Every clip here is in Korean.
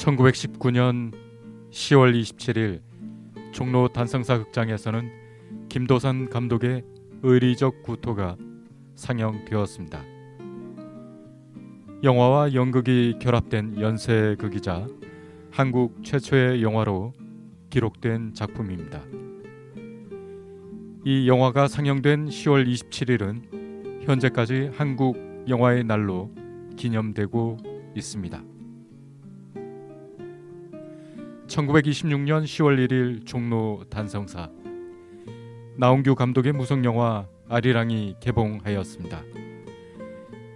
1919년 10월 27일 종로 단성사 극장에서는 김도산 감독의 의리적 구토가 상영되었습니다. 영화와 연극이 결합된 연쇄극이자 한국 최초의 영화로 기록된 작품입니다. 이 영화가 상영된 10월 27일은 현재까지 한국 영화의 날로 기념되고 있습니다. 1926년 10월 1일 종로 단성사, 나홍규 감독의 무성영화 아리랑이 개봉하였습니다.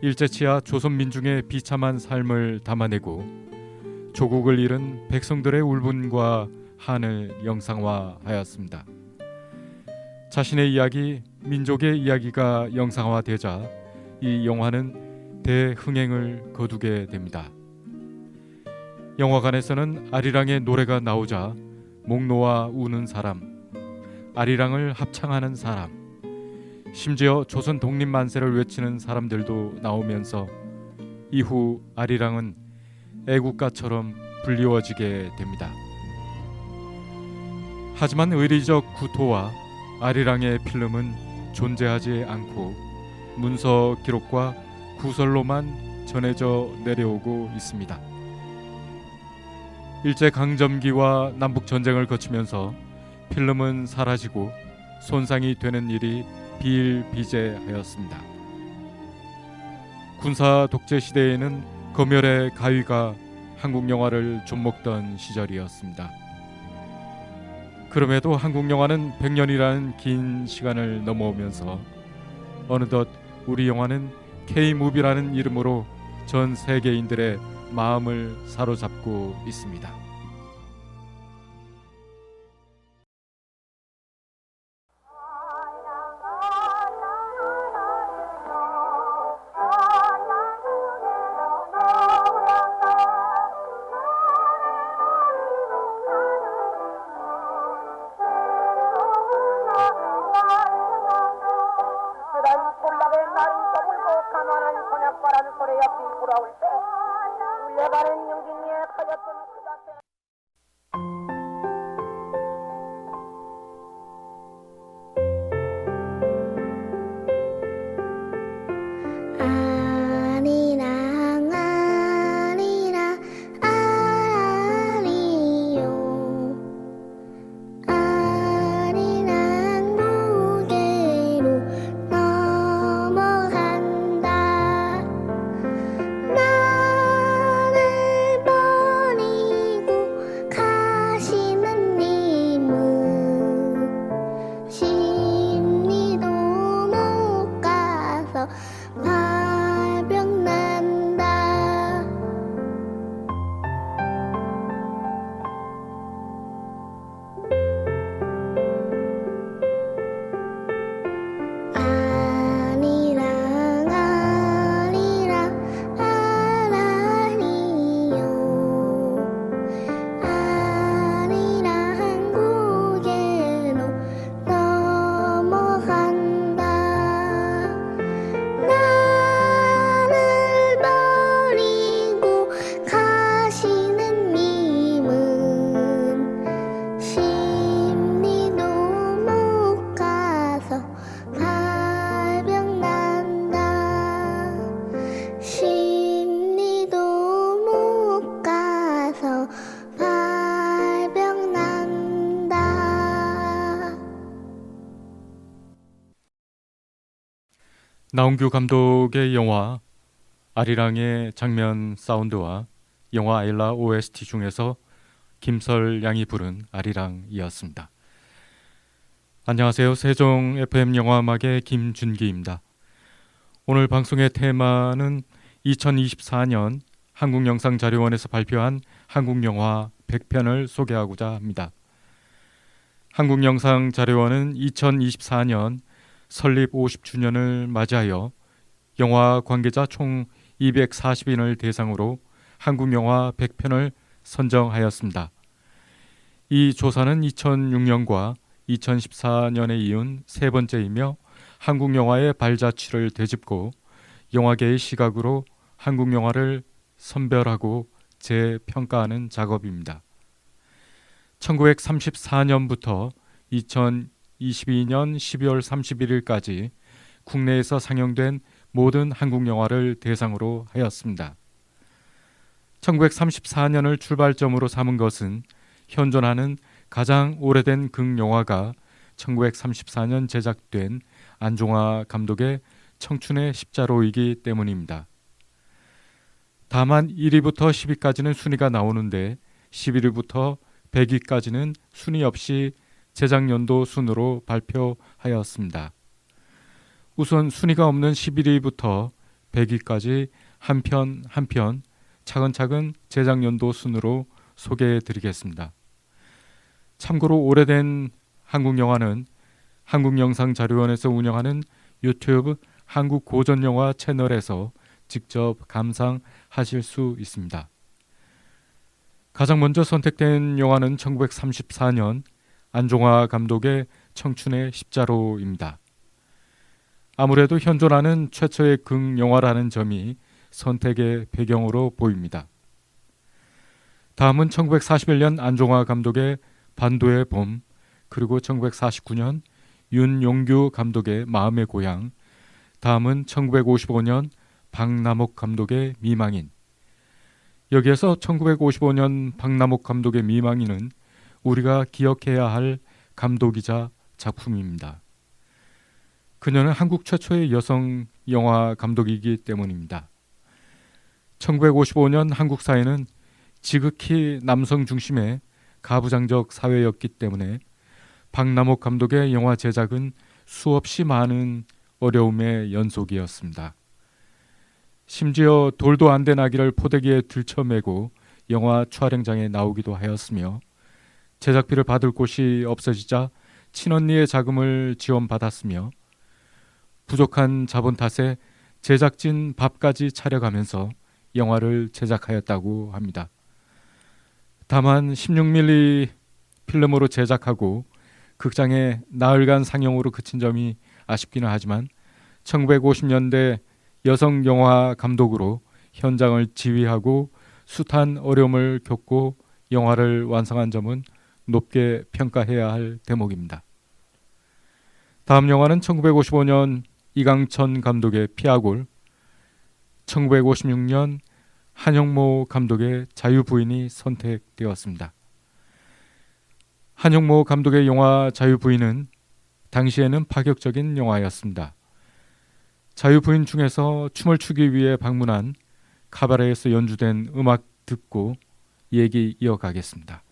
일제치하 조선민중의 비참한 삶을 담아내고 조국을 잃은 백성들의 울분과 한을 영상화하였습니다. 자신의 이야기, 민족의 이야기가 영상화되자 이 영화는 대흥행을 거두게 됩니다. 영화관에서는 아리랑의 노래가 나오자 목 놓아 우는 사람, 아리랑을 합창하는 사람, 심지어 조선 독립 만세를 외치는 사람들도 나오면서 이후 아리랑은 애국가처럼 불리워지게 됩니다. 하지만 의리적 구토와 아리랑의 필름은 존재하지 않고 문서 기록과 구설로만 전해져 내려오고 있습니다. 일제강점기와 남북전쟁을 거치면서 필름은 사라지고 손상이 되는 일이 비일비재하였습니다. 군사 독재 시대에는 검열의 가위가 한국 영화를 좀먹던 시절이었습니다. 그럼에도 한국 영화는 100년이라는 긴 시간을 넘어오면서 어느덧 우리 영화는 K-무비라는 이름으로 전 세계인들의 마음을 사로잡고 있습니다. 나홍규 감독의 영화 아리랑의 장면 사운드와 영화 아일라 OST 중에서 김설양이 부른 아리랑이었습니다. 안녕하세요. 세종 FM 영화음악의 김준기입니다. 오늘 방송의 테마는 2024년 한국영상자료원에서 발표한 한국영화 100편을 소개하고자 합니다. 한국영상자료원은 2024년 설립 50주년을 맞이하여 영화 관계자 총 240인을 대상으로 한국영화 100편을 선정하였습니다. 이 조사는 2006년과 2014년에 이은 세 번째이며 한국영화의 발자취를 되짚고 영화계의 시각으로 한국영화를 선별하고 재평가하는 작업입니다. 1934년부터 2022년 12월 31일까지 국내에서 상영된 모든 한국 영화를 대상으로 하였습니다. 1934년을 출발점으로 삼은 것은 현존하는 가장 오래된 극영화가 1934년 제작된 안종화 감독의 청춘의 십자로이기 때문입니다. 다만 1위부터 10위까지는 순위가 나오는데 11위부터 100위까지는 순위 없이 제작연도 순으로 발표하였습니다. 우선 순위가 없는 11위부터 100위까지 한 편 한 편 차근차근 제작연도 순으로 소개해 드리겠습니다. 참고로 오래된 한국 영화는 한국영상자료원에서 운영하는 유튜브 한국고전영화 채널에서 직접 감상하실 수 있습니다. 가장 먼저 선택된 영화는 1934년 안종화 감독의 청춘의 십자로입니다. 아무래도 현존하는 최초의 극영화라는 점이 선택의 배경으로 보입니다. 다음은 1941년 안종화 감독의 반도의 봄, 그리고 1949년 윤용규 감독의 마음의 고향, 다음은 1955년 박남옥 감독의 미망인. 여기에서 1955년 박남옥 감독의 미망인은 우리가 기억해야 할 감독이자 작품입니다. 그녀는 한국 최초의 여성 영화 감독이기 때문입니다. 1955년 한국 사회는 지극히 남성 중심의 가부장적 사회였기 때문에 박남옥 감독의 영화 제작은 수없이 많은 어려움의 연속이었습니다. 심지어 돌도 안 된 아기를 포대기에 들쳐매고 영화 촬영장에 나오기도 하였으며 제작비를 받을 곳이 없어지자 친언니의 자금을 지원받았으며 부족한 자본 탓에 제작진 밥까지 차려가면서 영화를 제작하였다고 합니다. 다만 16mm 필름으로 제작하고 극장에 나흘간 상영으로 그친 점이 아쉽기는 하지만 1950년대 여성 영화 감독으로 현장을 지휘하고 숱한 어려움을 겪고 영화를 완성한 점은 높게 평가해야 할 대목입니다. 다음 영화는 1955년 이강천 감독의 피아골, 1956년 한영모 감독의 자유부인이 선택되었습니다. 한영모 감독의 영화 자유부인은 당시에는 파격적인 영화였습니다. 자유부인 중에서 춤을 추기 위해 방문한 카바레에서 연주된 음악 듣고 얘기 이어가겠습니다.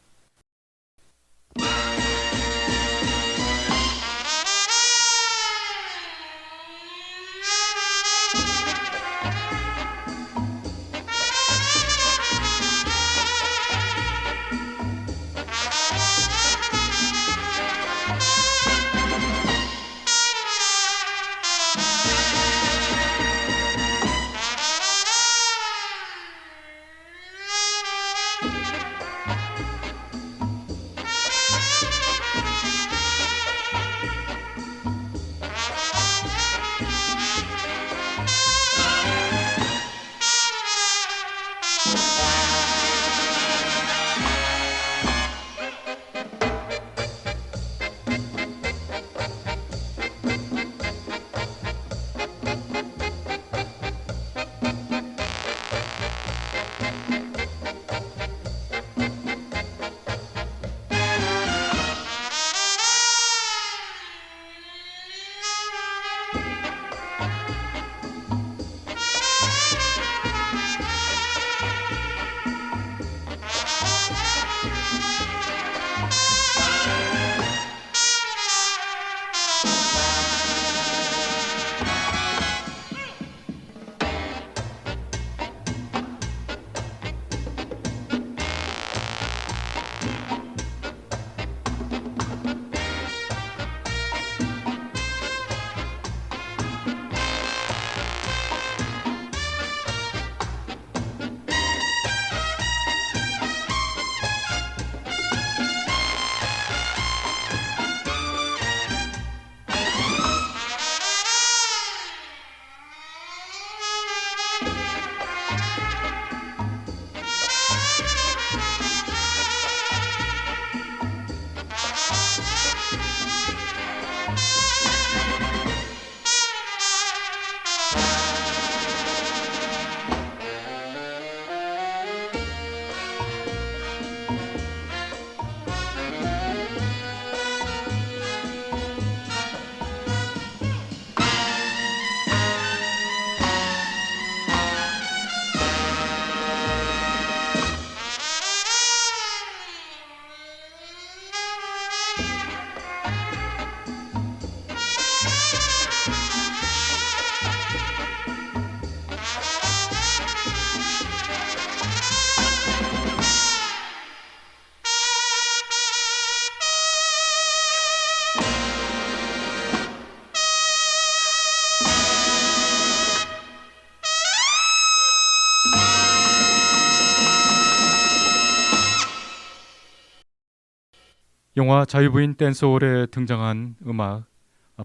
영화 자유부인 댄스홀에 등장한 음악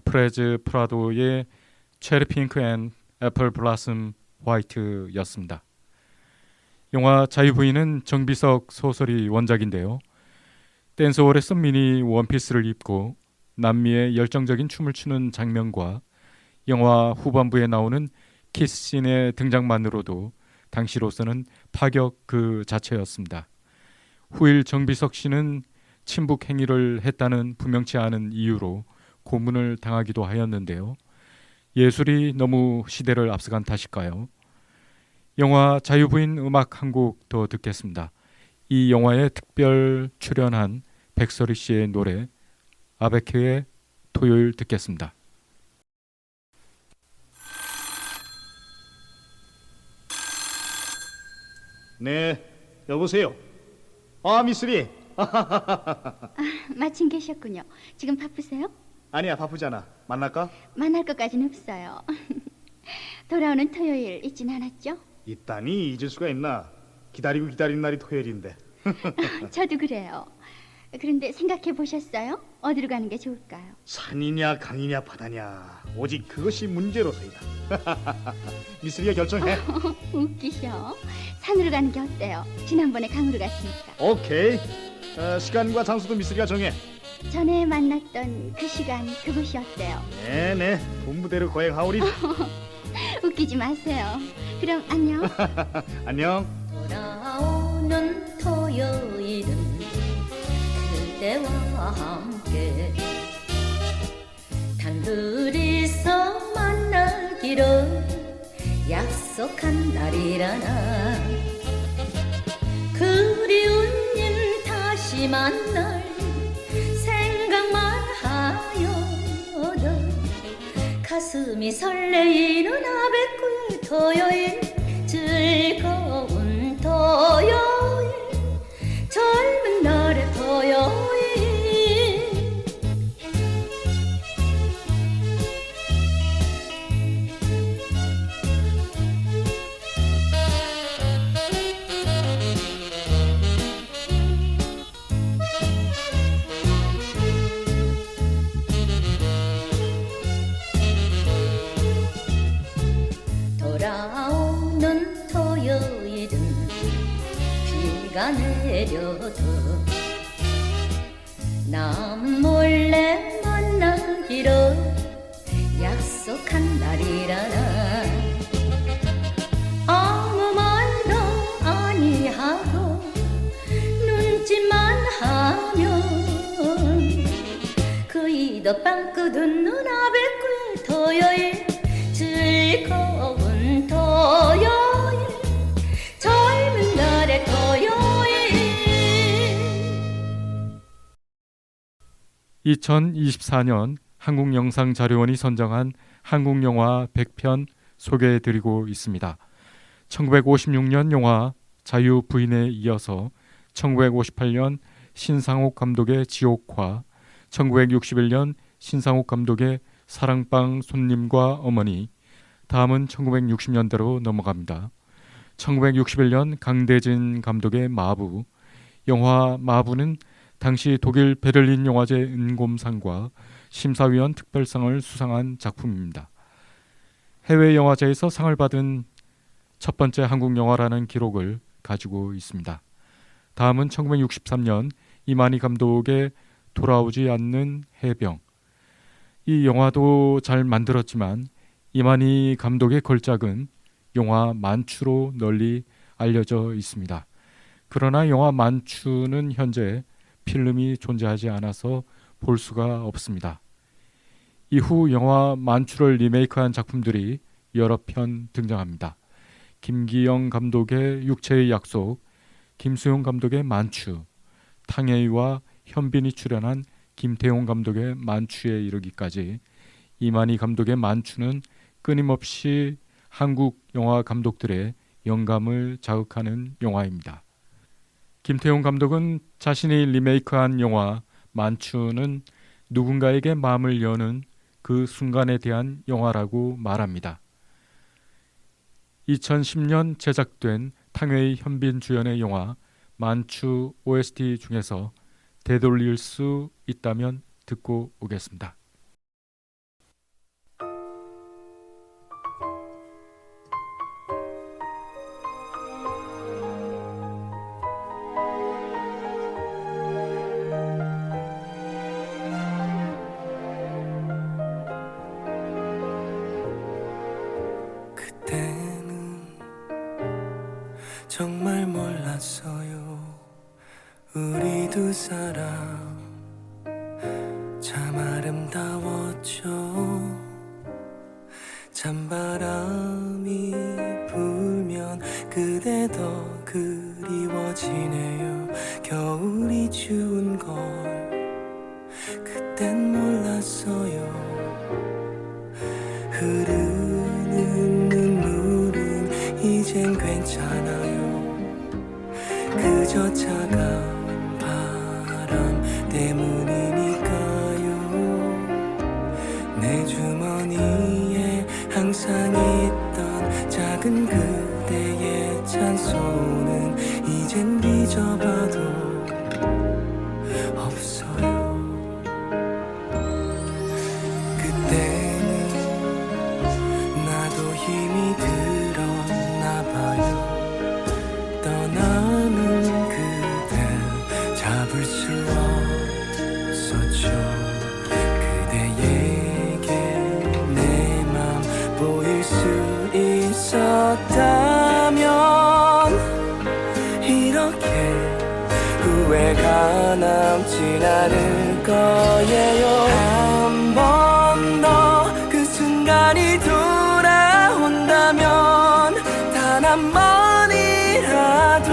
프레즈 프라도의 체리 핑크 앤 애플 블라썸 화이트였습니다. 영화 자유부인은 정비석 소설이 원작인데요. 댄스홀에서 미니 원피스를 입고 남미의 열정적인 춤을 추는 장면과 영화 후반부에 나오는 키스씬의 등장만으로도 당시로서는 파격 그 자체였습니다. 후일 정비석 씨는 친북 행위를 했다는 분명치 않은 이유로 고문을 당하기도 하였는데요. 예술이 너무 시대를 앞서간 탓일까요? 영화 자유부인 음악 한 곡 더 듣겠습니다. 이 영화에 특별 출연한 백설이 씨의 노래 아베케의 토요일 듣겠습니다. 네, 여보세요. 아, 미쓰리. 마침 계셨군요. 지금 바쁘세요? 아니야, 바쁘잖아. 만날까? 만날 것까지는 없어요. 돌아오는 토요일 잊진 않았죠? 있다니 잊을 수가 있나? 기다리고 기다린 날이 토요일인데. 저도 그래요. 그런데 생각해 보셨어요? 어디로 가는 게 좋을까요? 산이냐 강이냐 바다냐 오직 그것이 문제로서이다. 미쓰리가 결정해. 웃기셔. 산으로 가는 게 어때요? 지난번에 강으로 갔으니까. 오케이. 시간과 장소도 미쓰리가 정해. 전에 만났던 그 시간, 그곳이 어때요? 네네, 본부대로 거행하오리. 웃기지 마세요. 그럼 안녕. 안녕. 돌아오는 토요일은 그대와 함께 단둘이서 만나기로 약속한 날이라나. 그리운 님 다시 만날 생각만 하여도 가슴이 설레이는 아베꾸의 토요일, 즐거운 토요일, 젊은 날의 토요일. 돌아오는 토요일은 비가 내려도 남 몰래 만나기로 약속한 날이라나. 아무 말도 아니하고 눈짓만 하면 그이도 빵꾸 듣는 아베꾸의 토요일, 즐거운 토요일, 젊은 날의 토요일. 2024년 한국영상자료원이 선정한 한국영화 100편 소개해드리고 있습니다. 1956년 영화 자유부인에 이어서 1958년 신상옥 감독의 지옥화, 1961년 신상옥 감독의 사랑방 손님과 어머니, 다음은 1960년대로 넘어갑니다. 1961년 강대진 감독의 마부. 영화 마부는 당시 독일 베를린 영화제 은곰상과 심사위원 특별상을 수상한 작품입니다. 해외 영화제에서 상을 받은 첫 번째 한국 영화라는 기록을 가지고 있습니다. 다음은 1963년 이만희 감독의 돌아오지 않는 해병. 이 영화도 잘 만들었지만 이만희 감독의 걸작은 영화 만추로 널리 알려져 있습니다. 그러나 영화 만추는 현재 필름이 존재하지 않아서 볼 수가 없습니다. 이후 영화 만추를 리메이크한 작품들이 여러 편 등장합니다. 김기영 감독의 육체의 약속, 김수용 감독의 만추, 탕웨이와 현빈이 출연한 김태용 감독의 만추에 이르기까지 이만희 감독의 만추는 끊임없이 한국 영화 감독들의 영감을 자극하는 영화입니다. 김태용 감독은 자신이 리메이크한 영화 만추는 누군가에게 마음을 여는 그 순간에 대한 영화라고 말합니다. 2010년 제작된 탕웨이 현빈 주연의 영화 만추 OST 중에서 되돌릴 수 있다면 듣고 오겠습니다. 그때는 정말 몰랐어요. 우리 두 사람 참 아름다웠죠. 찬바람이 불면 그대 더 그리워지네요. 겨울이 추운 걸 그땐 몰랐어요. 흐르는 눈물은 이젠 괜찮아요. 그저 차가운 바람 때문이니까요. 내 주머니에 항상 있던 작은 그대의 찬송은 이젠 잊어봐도 없어요. 그때는 나도 힘이 들었나 봐요. 떠나는 그댈 잡을 수 없었죠. 그대에게 내 맘 보일 수 있었다면 이렇게 후회가 남진 않을 거예요. 한 번 더 그 순간이 돌아온다면 단 한 번이라도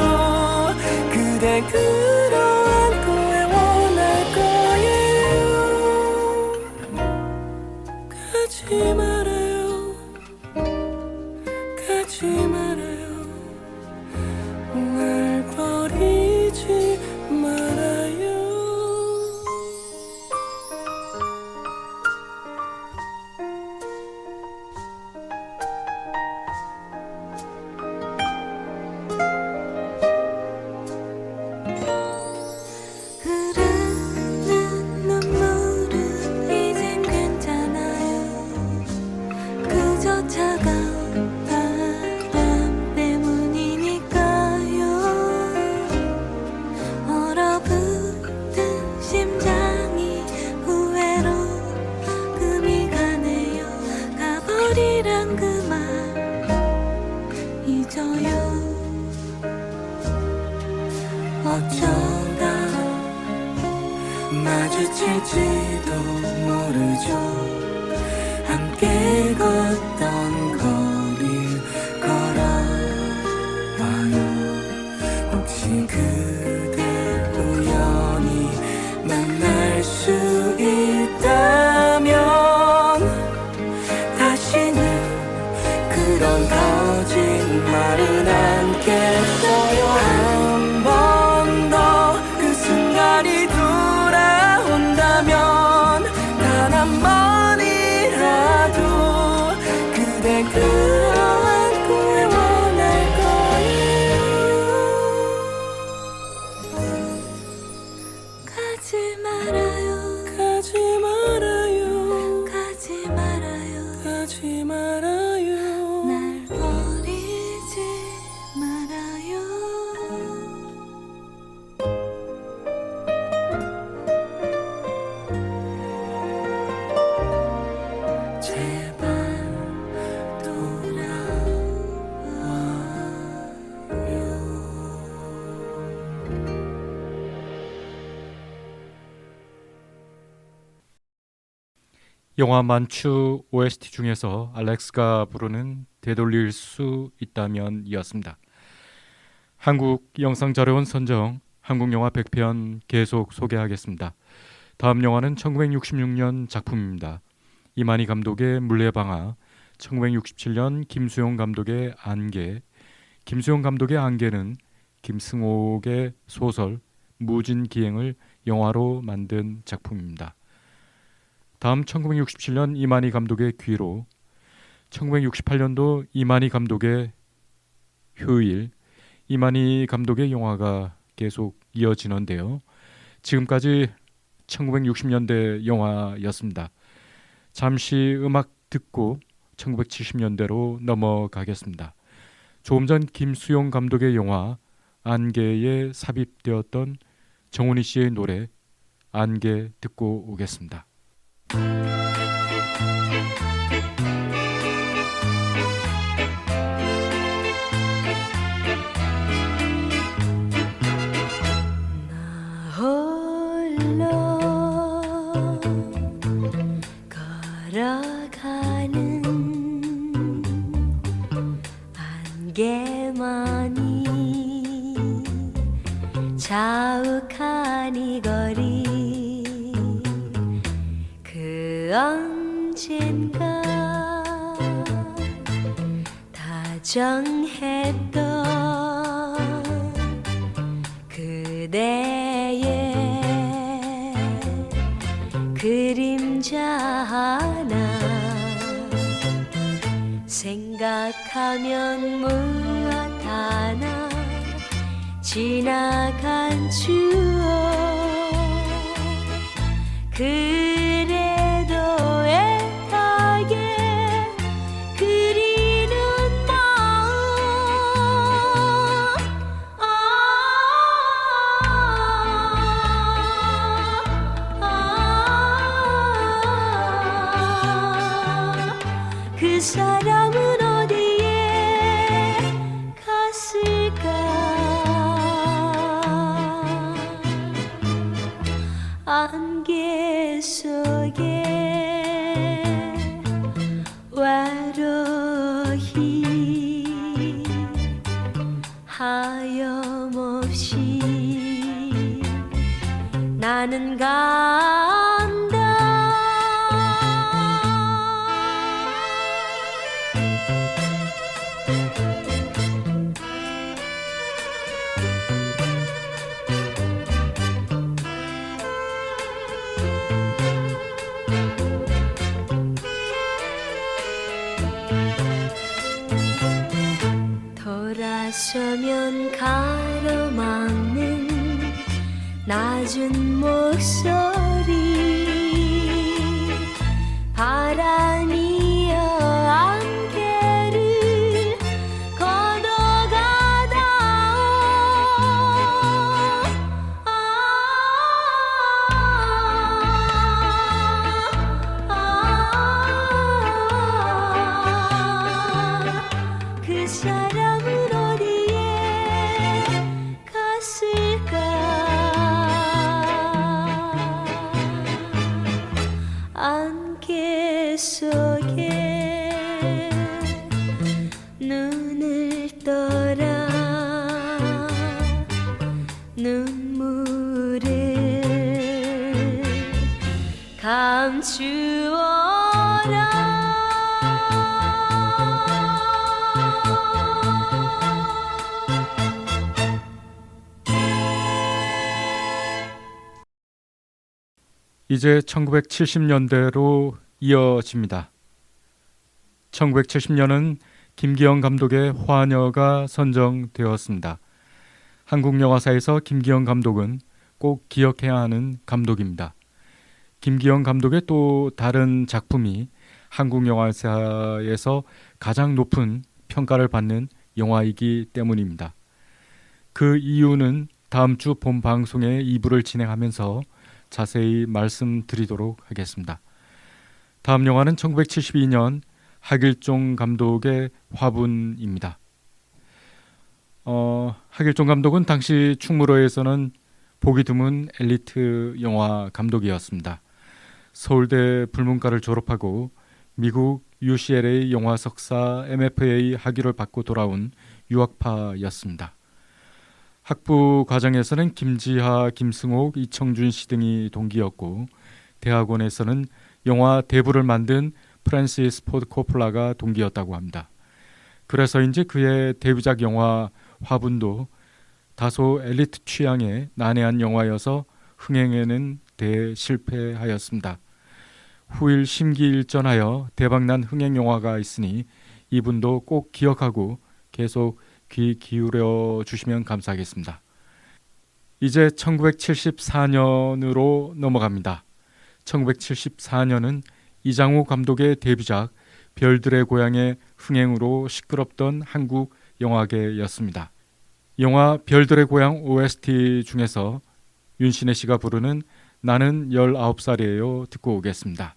그대 끌어안고 애원할 거예요. 가지 말아요. 가지 말아요. 날 버리지 말아요. 흐르는 눈물은 이젠 괜찮아요. 그저 차가운 바람 때문이니까요. 얼어붙은 심장이 후회로 금이 가네요. 가버리란 그 말 잊어요. 어쩌다 마주칠지도 모르죠. 함께 걷던 거리를 걸어봐요. 혹시 그댈 우연히 만날 수 있다면 다시는 그런 거짓말은 않겠어요. 한 번 더 그 순간이 돌아온다면 단 한 번이라도 그대 끌어안고 애원할 거예요. 가지 말아요. 가지 말아요. 가지 말아요. 가지 말아요. 날 버리지 말아요. 제발 돌아와요. 영화 만추 OST 중에서 알렉스가 부르는 되돌릴 수 있다면이었습니다. 한국 영상자료원 선정 한국영화 100편 계속 소개하겠습니다. 다음 영화는 1966년 작품입니다. 이만희 감독의 물레방아, 1967년 김수용 감독의 안개. 김수용 감독의 안개는 김승옥의 소설 무진기행을 영화로 만든 작품입니다. 다음 1967년 이만희 감독의 귀로, 1968년도 이만희 감독의 휴일, 이만희 감독의 영화가 계속 이어지는데요. 지금까지 1960년대 영화였습니다. 잠시 음악 듣고 1970년대로 넘어가겠습니다. 조금 전 김수용 감독의 영화 안개에 삽입되었던 정훈이 씨의 노래 안개 듣고 오겠습니다. 홀로 걸어가는 안개만이 자욱한 이 거리 그 언젠가 다정했던 그대의 그림자 하나 생각하면 무엇 하나 지나간 추억 그래도 애타게 그리는 마음 그 사람은 어디에 갔을까 안개 속에 외로이 하염없이 나는 간다 돌아서면 가로막는 낮은 목소리 바람이여 안개를 걷어가다 그 사람은 어디에 갔을까 안개 속에 눈을 떠라 눈물을 감추어라 이제 1970년대로 이어집니다. 1970년은 김기영 감독의 화녀가 선정되었습니다. 한국 영화사에서 김기영 감독은 꼭 기억해야 하는 감독입니다. 김기영 감독의 또 다른 작품이 한국 영화사에서 가장 높은 평가를 받는 영화이기 때문입니다. 그 이유는 다음 주 본 방송의 2부를 진행하면서 자세히 말씀드리도록 하겠습니다. 다음 영화는 1972년 하길종 감독의 화분입니다. 하길종 감독은 당시 충무로에서는 보기 드문 엘리트 영화 감독이었습니다. 서울대 불문과를 졸업하고 미국 UCLA 영화 석사 MFA 학위를 받고 돌아온 유학파였습니다. 학부 과정에서는 김지하, 김승옥, 이청준 씨 등이 동기였고 대학원에서는 영화 대부를 만든 프란시스 포드 코플라가 동기였다고 합니다. 그래서인지 그의 데뷔작 영화 화분도 다소 엘리트 취향의 난해한 영화여서 흥행에는 대실패하였습니다. 후일 심기일전하여 대박난 흥행 영화가 있으니 이분도 꼭 기억하고 계속 귀 기울여 주시면 감사하겠습니다. 이제 1974년으로 넘어갑니다. 1974년은 이장우 감독의 데뷔작 별들의 고향의 흥행으로 시끄럽던 한국 영화계였습니다. 영화 별들의 고향 OST 중에서 윤신혜 씨가 부르는 나는 19살이에요 듣고 오겠습니다.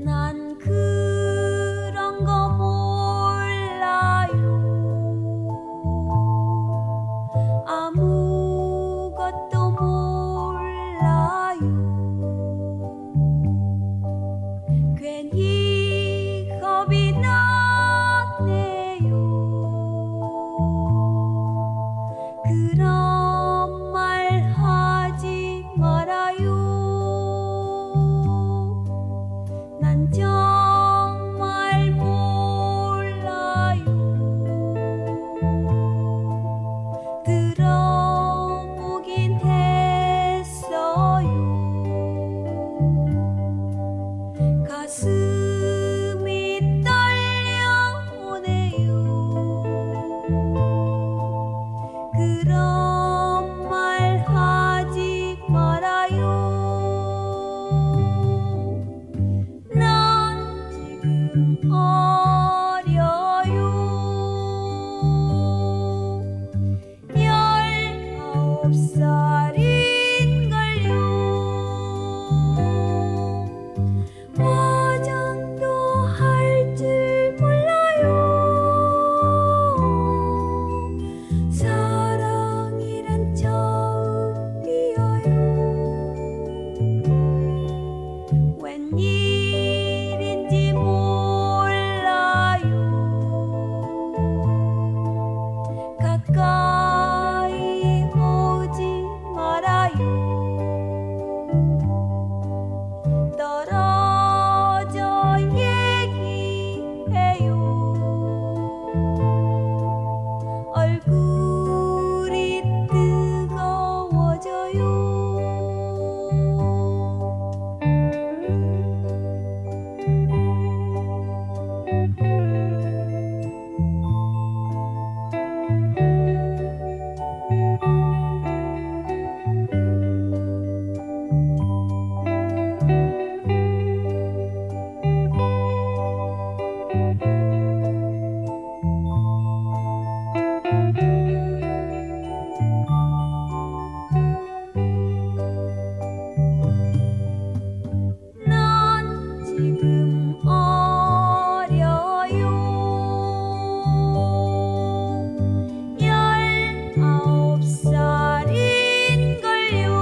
난 그런 거 몰라요. 아무것도 몰라요. 괜히 겁이 나네요. 그런 말 하지 말아요. 난 정말 몰라요. 들어보긴 했어요. 가슴이 떨려오네요. 그런 말 하지 말아요. 난 지금 어려요. 19살인걸요. 화장도 할 줄 몰라요. 사랑이란 처음이에요. 웬일인지 몰라요. 가까이 오지 말아요. 떨어져 얘기해요. 얼굴이 뜨거워져요. 난 지금 어려요. 19살인걸요.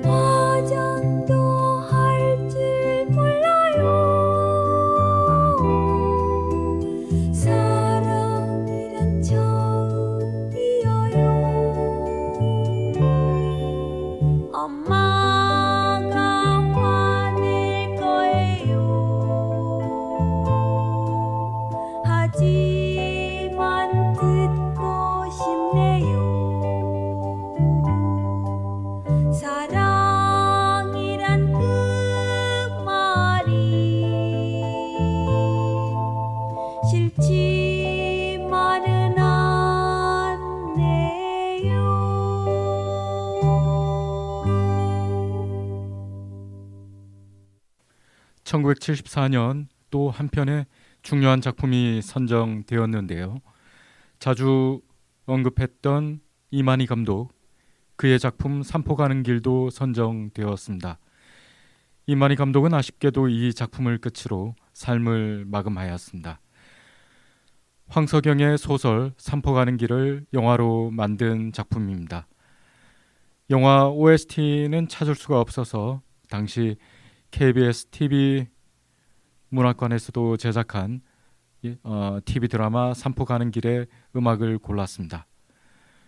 화장도 할 줄 몰라요. 사랑이란 처음이에요. 엄마가 화낼 거예요. 하지만 듣고 싶네요. 사랑이란 그 말이 싫지만은 않네요. 1974년 또 한편의 중요한 작품이 선정되었는데요. 자주 언급했던 이만희 감독, 그의 작품 산포 가는 길도 선정되었습니다. 이만희 감독은 아쉽게도 이 작품을 끝으로 삶을 마감하였습니다. 황석영의 소설 산포 가는 길을 영화로 만든 작품입니다. 영화 OST는 찾을 수가 없어서 당시 KBS TV 문화관에서도 제작한 TV 드라마 산포 가는 길의 음악을 골랐습니다.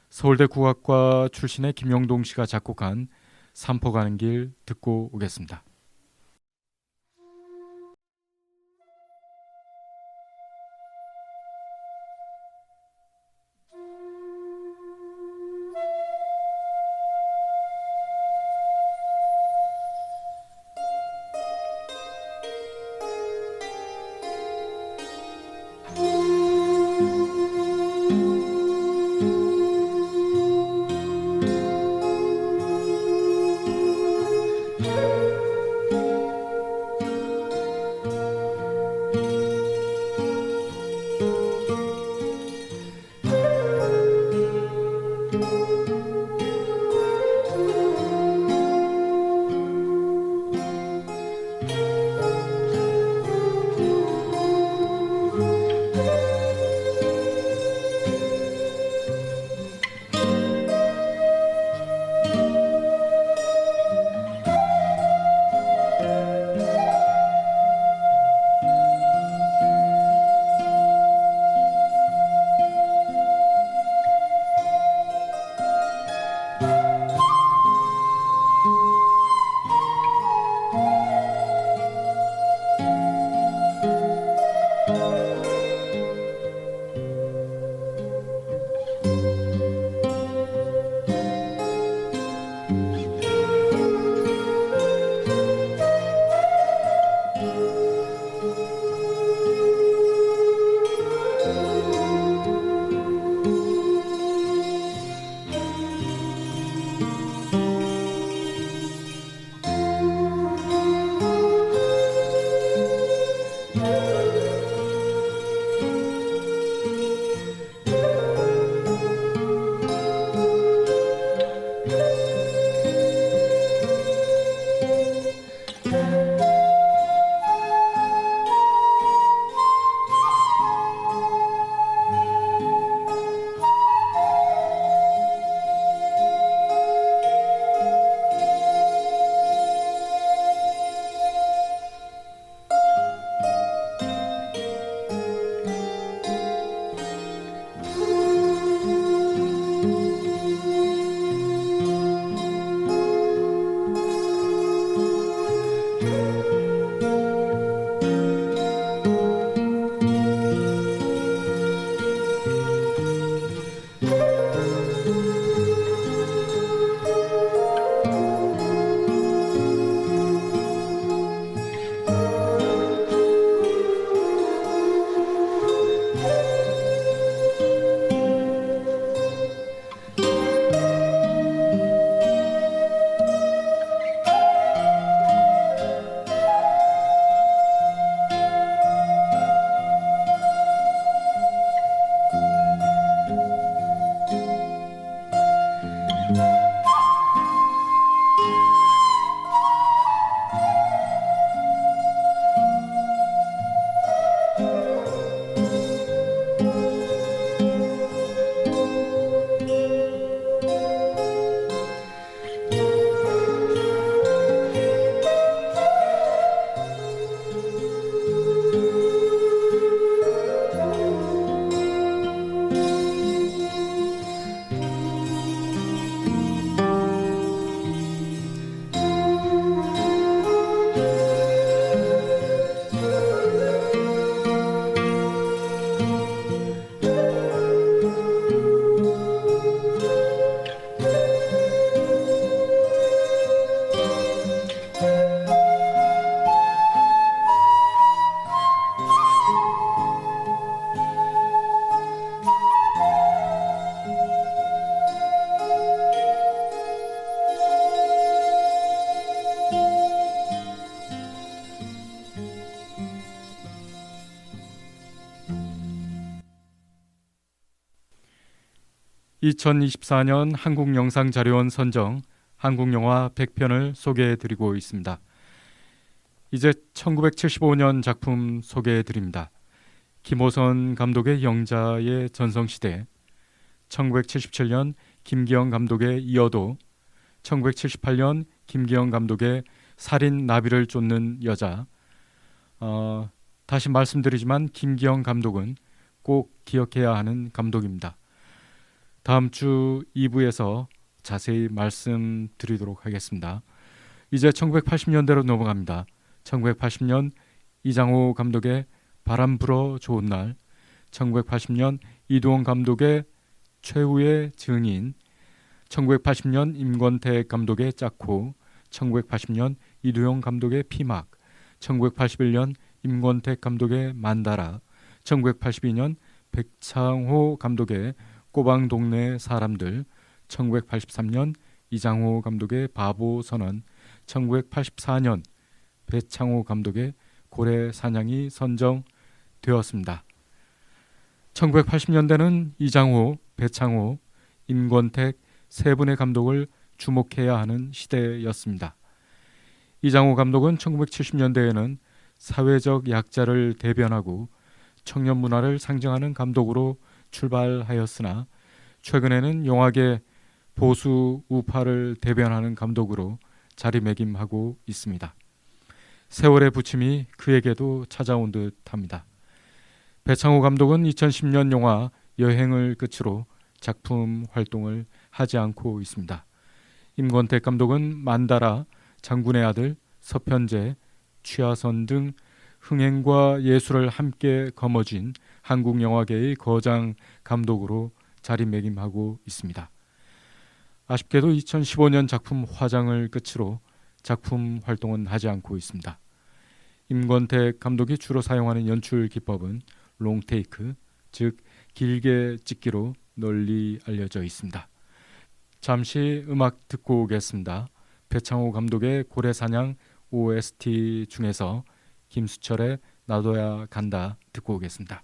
서울대 국악과 출신의 김용동 씨가 작곡한 산포 가는 길 듣고 오겠습니다. 2024년 한국영상자료원 선정 한국영화 100편을 소개해드리고 있습니다. 이제 1975년 작품 소개해드립니다. 김호선 감독의 영자의 전성시대, 1977년 김기영 감독의 이어도, 1978년 김기영 감독의 살인 나비를 쫓는 여자. 다시 말씀드리지만 김기영 감독은 꼭 기억해야 하는 감독입니다. 다음 주 2부에서 자세히 말씀드리도록 하겠습니다. 이제 1980년대로 넘어갑니다. 1980년 이장호 감독의 바람 불어 좋은 날, 1980년 이두원 감독의 최후의 증인, 1980년 임권택 감독의 짝코, 1980년 이두영 감독의 피막, 1981년 임권택 감독의 만다라, 1982년 백창호 감독의 꼬방 동네 사람들, 1983년 이장호 감독의 바보 선언, 1984년 배창호 감독의 고래 사냥이 선정되었습니다. 1980년대는 이장호, 배창호, 임권택 세 분의 감독을 주목해야 하는 시대였습니다. 이장호 감독은 1970년대에는 사회적 약자를 대변하고 청년 문화를 상징하는 감독으로 출발하였으나 최근에는 영화계 보수 우파를 대변하는 감독으로 자리매김하고 있습니다. 세월의 부침이 그에게도 찾아온 듯합니다. 배창호 감독은 2010년 영화 여행을 끝으로 작품 활동을 하지 않고 있습니다. 임권택 감독은 만다라, 장군의 아들, 서편제, 취하선 등 흥행과 예술을 함께 거머쥔 한국 영화계의 거장 감독으로 자리매김하고 있습니다. 아쉽게도 2015년 작품 화장을 끝으로 작품 활동은 하지 않고 있습니다. 임권택 감독이 주로 사용하는 연출 기법은 롱테이크, 즉 길게 찍기로 널리 알려져 있습니다. 잠시 음악 듣고 오겠습니다. 배창호 감독의 고래사냥 OST 중에서 김수철의 나도야 간다 듣고 오겠습니다.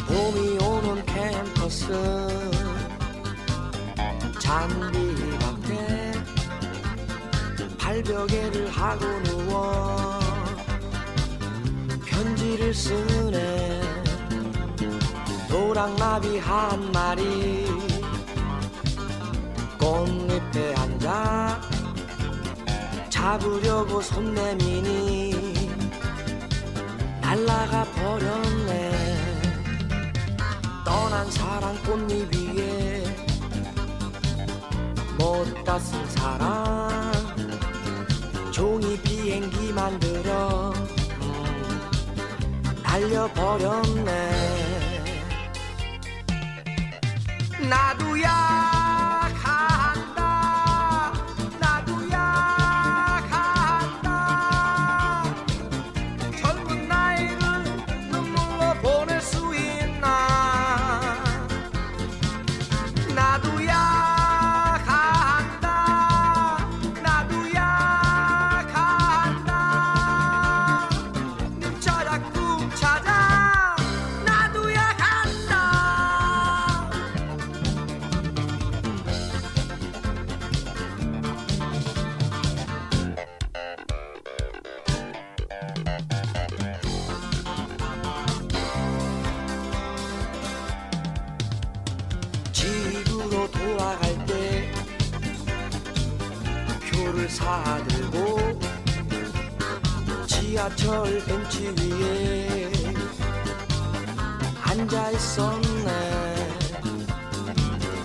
봄이 오는 캠퍼스 잔디밭에 발베개를 하고 누워 편지를 쓰네. 노랑나비 한 마리 꽃잎에 앉아 잡으려고 손 내미니 날아가 버렸네. 떠난 사랑 꽃잎 위에 못다 쓴 사랑 종이 비행기 만들어 날려버렸네. 나도야 간다, 나도야 간다. 젊은 나이를 눈물로 보낼 수 있나. 나도야 간다, 나도야 간다. 눈자락 꾹 찾아 나도야 간다. 집으로 돌아갈 때 표를 사들고 지하철 벤치 위에 앉아 있었네.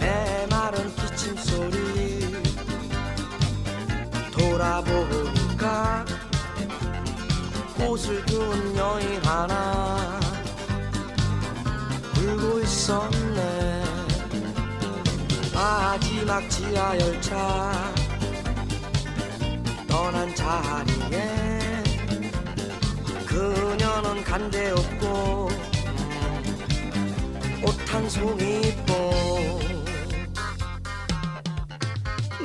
메마른 기침 소리 돌아보니까 꽃을 든 여인 하나 울고 있었네. 마지막 지하열차 떠난 자리에 그녀는 간데 없고 옷 한 송이 입고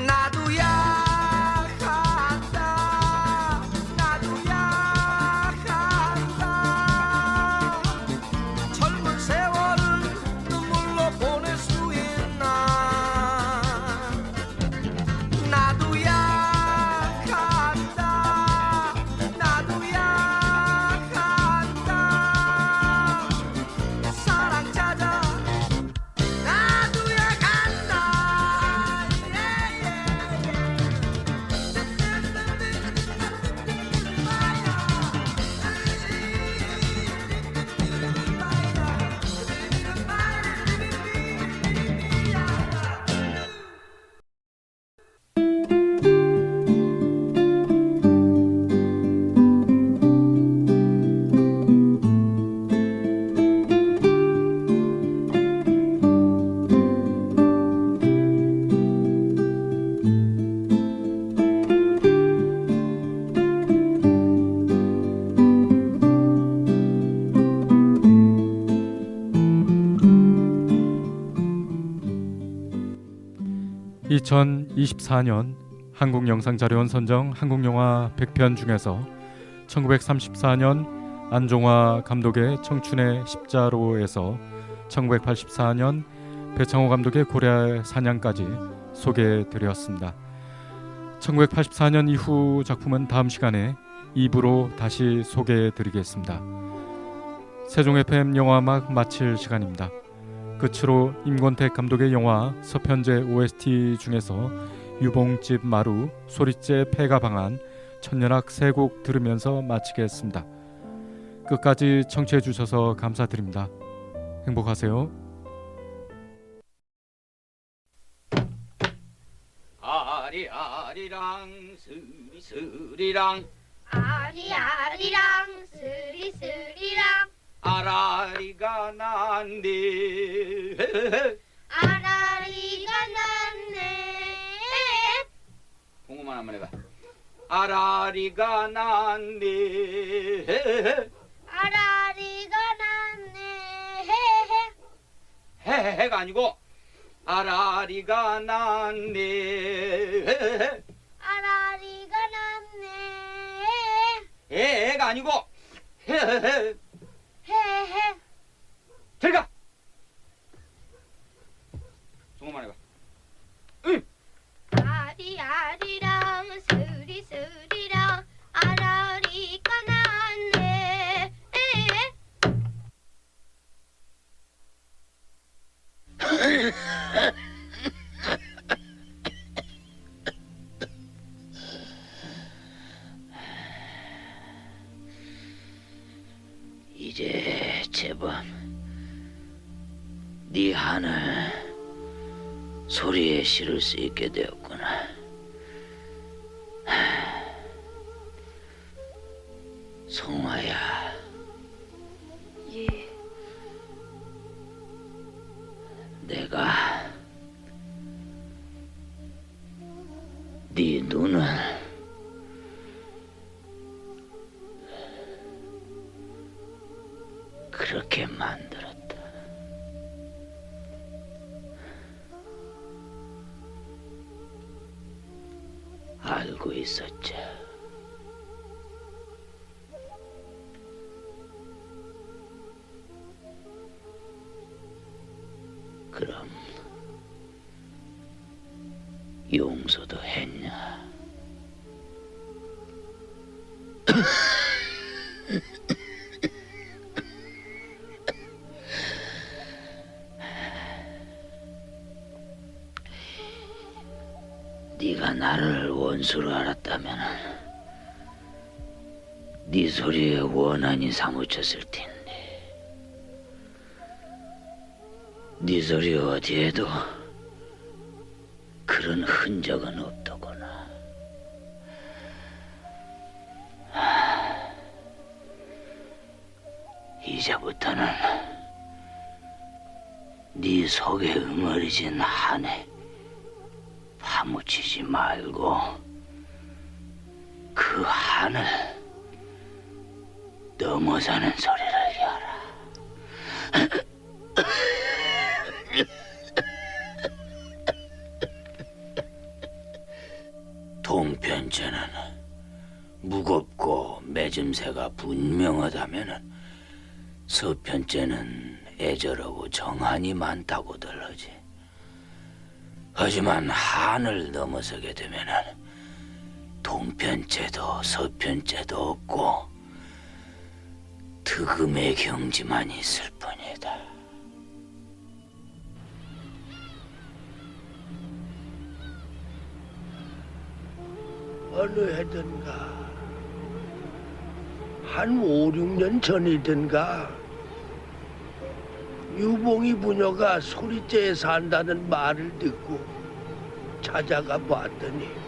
나도 약한다 나도 약한다 젊은 세월을 눈물로 보낼 수 있나 나도 약한다 나도 약한다 사랑 찾아 나도 약한다 (2024년) 한국영상자료원 선정 한국영화 100편 중에서 1934년 안종화 감독의 청춘의 십자로에서 1984년 배창호 감독의 고려의 사냥까지 소개해드렸습니다. 1984년 이후 작품은 다음 시간에 2부로 다시 소개해드리겠습니다. 세종 FM 영화음악 마칠 시간입니다. 끝으로 임권택 감독의 영화 서편제 OST 중에서 유봉집 마루, 소리째 폐가 방한, 천년악 세 곡 들으면서 마치겠습니다. 끝까지 청취해 주셔서 감사드립니다. 행복하세요. 아리아리랑 스리스리랑 아리아리랑 스리스리랑 아라리가 난데 아라리가 났네. 공부만 한번 해봐. 아라리가 난데 아라리가 났네. 해가 아니고 아라리가 난데 아라리가 났네. 해가 아니고 헤헤. 들어가. 공부만 해봐. 아리아리랑 스리스리랑 아라리가 났네. 이제 제법 네 한을 소리에 실을 수 있게 되었구나. 송화야. 예. 내가 네 눈을 그렇게 만들었다. 알고 있었지. 그럼 용서도 했냐? 네가 나를 원수로 알았다면 네 소리에 원한이 사무쳤을 텐데. 네 소리 어디에도 그런 흔적은 없더구나. 이제부터는 네 속에 응어리진 한에 파묻히지 말고 그 하늘 넘어서는 소리를 해라. 동편제는 무겁고 맺음새가 분명하다면은 서편제는 애절하고 정한이 많다고들 하지. 하지만 한을 넘어서게 되면은 동편제도 서편제도 없고 득음의 경지만 있을 뿐이다. 어느 해든가 한 5, 6년 전이든가 유봉이 부녀가 소리째에 산다는 말을 듣고 찾아가 봤더니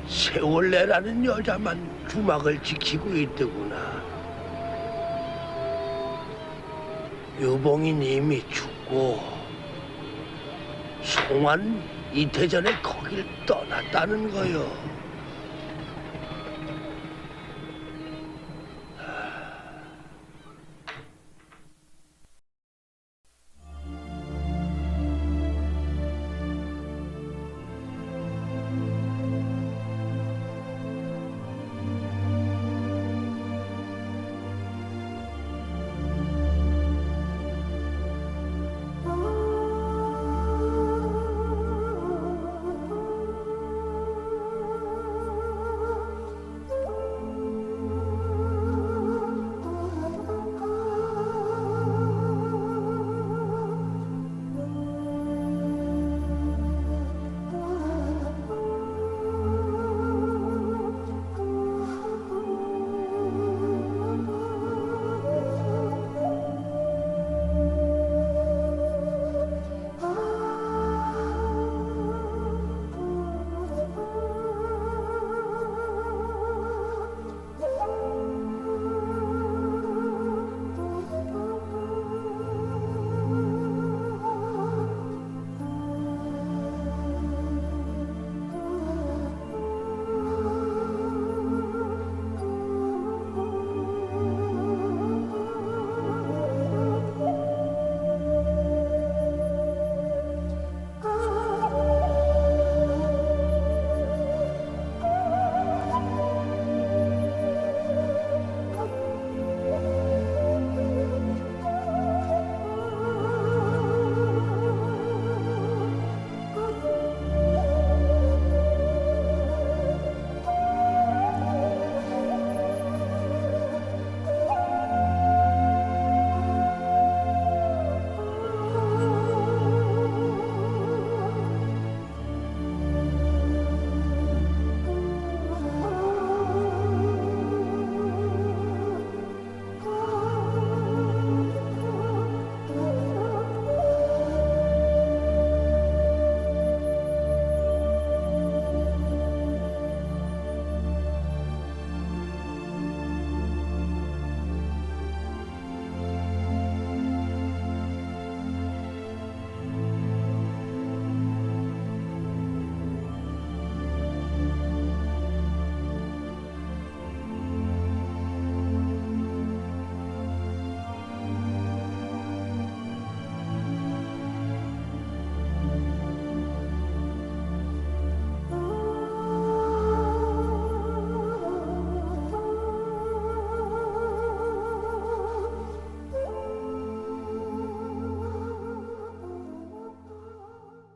세월래라는 여자만 주막을 지키고 있더구나. 유봉이 이미 죽고 송환 이태 전에 거길 떠났다는 거요.